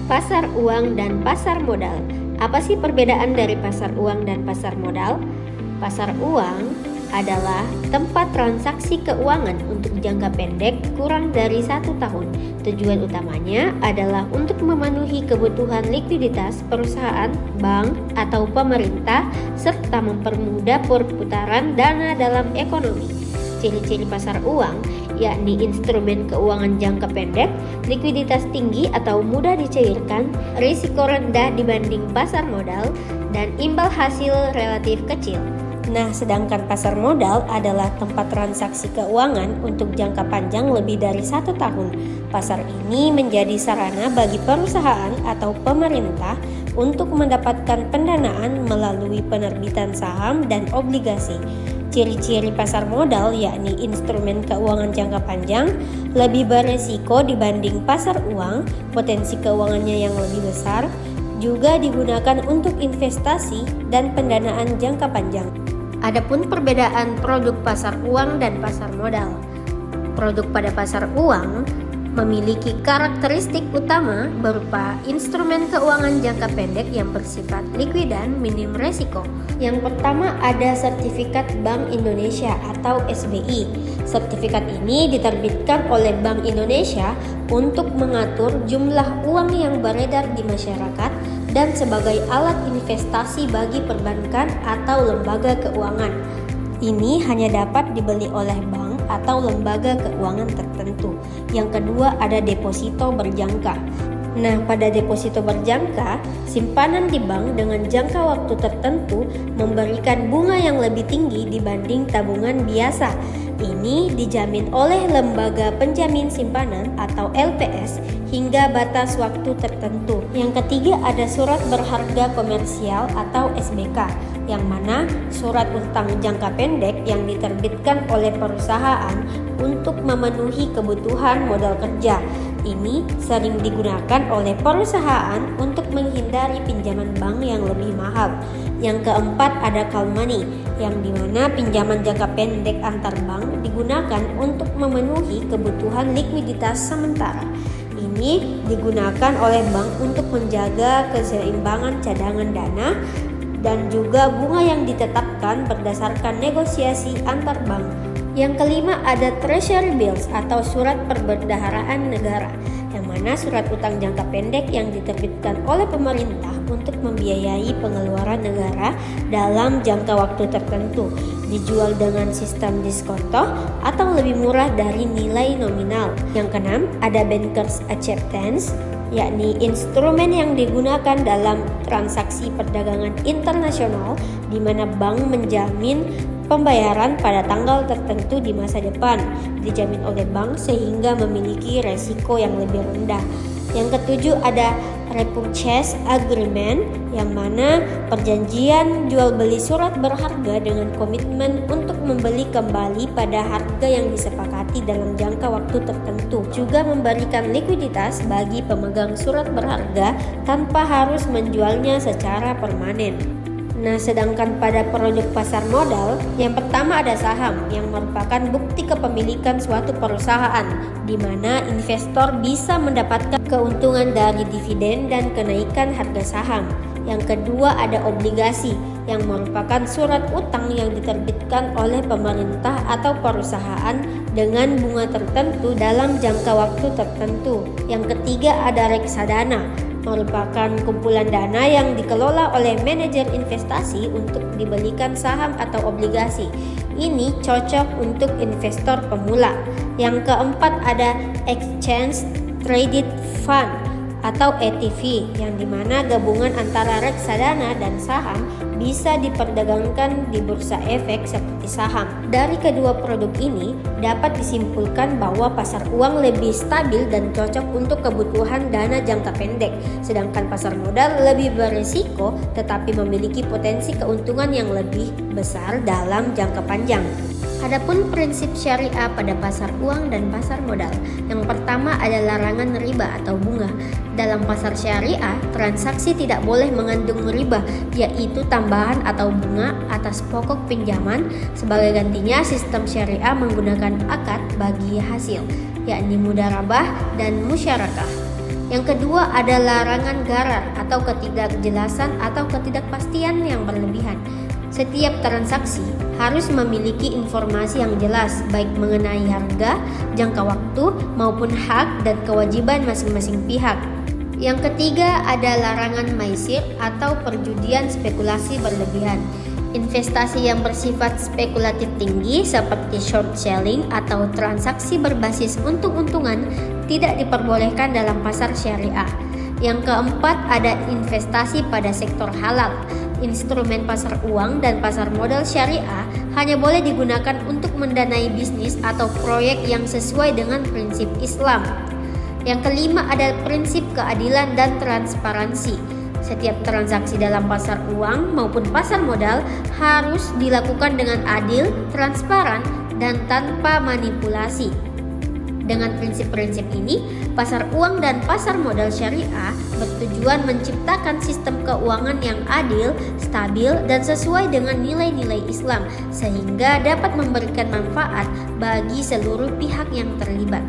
Pasar uang dan pasar modal. Apa sih perbedaan dari pasar uang dan pasar modal? Pasar uang adalah tempat transaksi keuangan untuk jangka pendek kurang dari 1 tahun. Tujuan utamanya adalah untuk memenuhi kebutuhan likuiditas perusahaan, bank, atau pemerintah, serta mempermudah perputaran dana dalam ekonomi. Ciri-ciri pasar uang yakni instrumen keuangan jangka pendek, likuiditas tinggi atau mudah dicairkan, risiko rendah dibanding pasar modal, dan imbal hasil relatif kecil. Nah, sedangkan pasar modal adalah tempat transaksi keuangan untuk jangka panjang lebih dari 1 tahun. Pasar ini menjadi sarana bagi perusahaan atau pemerintah untuk mendapatkan pendanaan melalui penerbitan saham dan obligasi. Ciri-ciri pasar modal yakni instrumen keuangan jangka panjang, lebih beresiko dibanding pasar uang, potensi keuangannya yang lebih besar, juga digunakan untuk investasi dan pendanaan jangka panjang. Adapun perbedaan produk pasar uang dan pasar modal. Produk pada pasar uang memiliki karakteristik utama berupa instrumen keuangan jangka pendek yang bersifat likuid dan minim resiko. Yang pertama ada sertifikat Bank Indonesia atau SBI. Sertifikat ini diterbitkan oleh Bank Indonesia untuk mengatur jumlah uang yang beredar di masyarakat dan sebagai alat investasi bagi perbankan atau lembaga keuangan. Ini hanya dapat dibeli oleh bank atau lembaga keuangan tertentu. Yang kedua ada deposito berjangka. Nah, pada deposito berjangka, simpanan di bank dengan jangka waktu tertentu memberikan bunga yang lebih tinggi dibanding tabungan biasa. Ini dijamin oleh lembaga penjamin simpanan atau LPS hingga batas waktu tertentu. Yang ketiga ada surat berharga komersial atau SBK, yang mana surat utang jangka pendek yang diterbitkan oleh perusahaan untuk memenuhi kebutuhan modal kerja. Ini sering digunakan oleh perusahaan untuk menghindari pinjaman bank yang lebih mahal. Yang keempat ada call money, yang dimana pinjaman jangka pendek antar bank digunakan untuk memenuhi kebutuhan likuiditas sementara. Ini digunakan oleh bank untuk menjaga keseimbangan cadangan dana dan juga bunga yang ditetapkan berdasarkan negosiasi antar bank. Yang kelima ada treasury bills atau surat perbendaharaan negara, yang mana surat utang jangka pendek yang diterbitkan oleh pemerintah untuk membiayai pengeluaran negara dalam jangka waktu tertentu, dijual dengan sistem diskonto atau lebih murah dari nilai nominal. Yang keenam ada bankers acceptance, yakni instrumen yang digunakan dalam transaksi perdagangan internasional di mana bank menjamin pembayaran pada tanggal tertentu di masa depan, dijamin oleh bank sehingga memiliki resiko yang lebih rendah. Yang ketujuh ada repurchase agreement, yang mana perjanjian jual beli surat berharga dengan komitmen untuk membeli kembali pada harga yang disepakati dalam jangka waktu tertentu. Juga memberikan likuiditas bagi pemegang surat berharga tanpa harus menjualnya secara permanen. Nah, sedangkan pada produk pasar modal, yang pertama ada saham yang merupakan bukti kepemilikan suatu perusahaan di mana investor bisa mendapatkan keuntungan dari dividen dan kenaikan harga saham. Yang kedua ada obligasi yang merupakan surat utang yang diterbitkan oleh pemerintah atau perusahaan dengan bunga tertentu dalam jangka waktu tertentu. Yang ketiga ada reksadana, merupakan kumpulan dana yang dikelola oleh manajer investasi untuk dibelikan saham atau obligasi. Ini cocok untuk investor pemula. Yang keempat ada exchange traded fund atau ETV, yang dimana gabungan antara reksadana dan saham bisa diperdagangkan di bursa efek seperti saham. Dari kedua produk ini dapat disimpulkan bahwa pasar uang lebih stabil dan cocok untuk kebutuhan dana jangka pendek, sedangkan pasar modal lebih berisiko tetapi memiliki potensi keuntungan yang lebih besar dalam jangka panjang. Adapun prinsip syariah pada pasar uang dan pasar modal. Yang pertama ada larangan riba atau bunga. Dalam pasar syariah, transaksi tidak boleh mengandung riba, yaitu tambahan atau bunga atas pokok pinjaman. Sebagai gantinya, sistem syariah menggunakan akad bagi hasil, yakni mudharabah dan musyarakah. Yang kedua ada larangan gharar atau ketidakjelasan atau ketidakpastian yang berlebihan. Setiap transaksi harus memiliki informasi yang jelas baik mengenai harga, jangka waktu, maupun hak dan kewajiban masing-masing pihak. Yang ketiga ada larangan maisir atau perjudian spekulasi berlebihan. Investasi yang bersifat spekulatif tinggi seperti short selling atau transaksi berbasis untung-untungan tidak diperbolehkan dalam pasar syariah. Yang keempat ada investasi pada sektor halal. Instrumen pasar uang dan pasar modal syariah hanya boleh digunakan untuk mendanai bisnis atau proyek yang sesuai dengan prinsip Islam. Yang kelima ada prinsip keadilan dan transparansi. Setiap transaksi dalam pasar uang maupun pasar modal harus dilakukan dengan adil, transparan, dan tanpa manipulasi. Dengan prinsip-prinsip ini, pasar uang dan pasar modal syariah bertujuan menciptakan sistem keuangan yang adil, stabil, dan sesuai dengan nilai-nilai Islam, sehingga dapat memberikan manfaat bagi seluruh pihak yang terlibat.